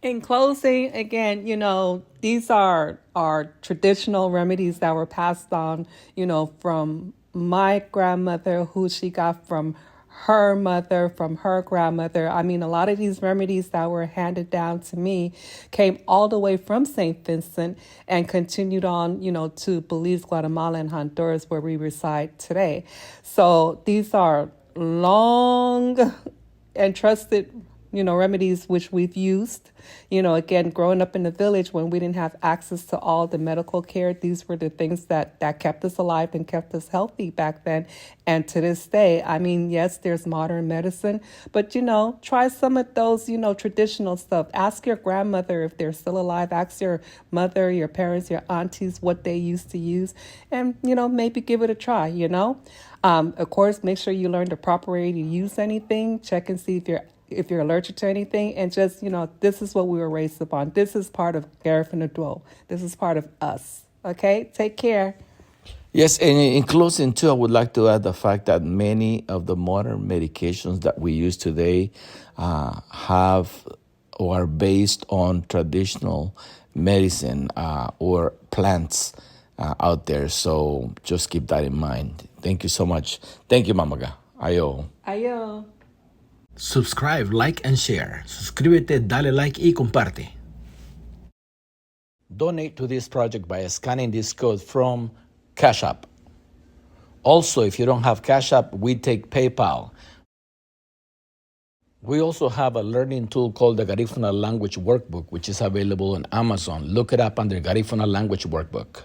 In closing, again, these are traditional remedies that were passed on, from my grandmother, who she got from her mother, from her grandmother. I mean, a lot of these remedies that were handed down to me came all the way from St. Vincent and continued on, to Belize, Guatemala, and Honduras, where we reside today. So these are long and trusted remedies which we've used. Again, growing up in the village when we didn't have access to all the medical care, these were the things that kept us alive and kept us healthy back then. And to this day, I mean, yes, there's modern medicine, but, try some of those, traditional stuff. Ask your grandmother if they're still alive. Ask your mother, your parents, your aunties what they used to use, and, maybe give it a try, Of course, make sure you learn the proper way to use anything. Check and see if you're allergic to anything, and just, this is what we were raised upon. This is part of Garifuna Duo. This is part of us. Okay? Take care. Yes, and in closing too, I would like to add the fact that many of the modern medications that we use today have or are based on traditional medicine or plants out there. So just keep that in mind. Thank you so much. Thank you, Mamaga. Ayo. Ayo. Subscribe, like, and share. Suscríbete, dale like y comparte. Donate to this project by scanning this code from Cash App. Also, if you don't have Cash App, we take PayPal. We also have a learning tool called the Garifuna Language Workbook, which is available on Amazon. Look it up under Garifuna Language Workbook.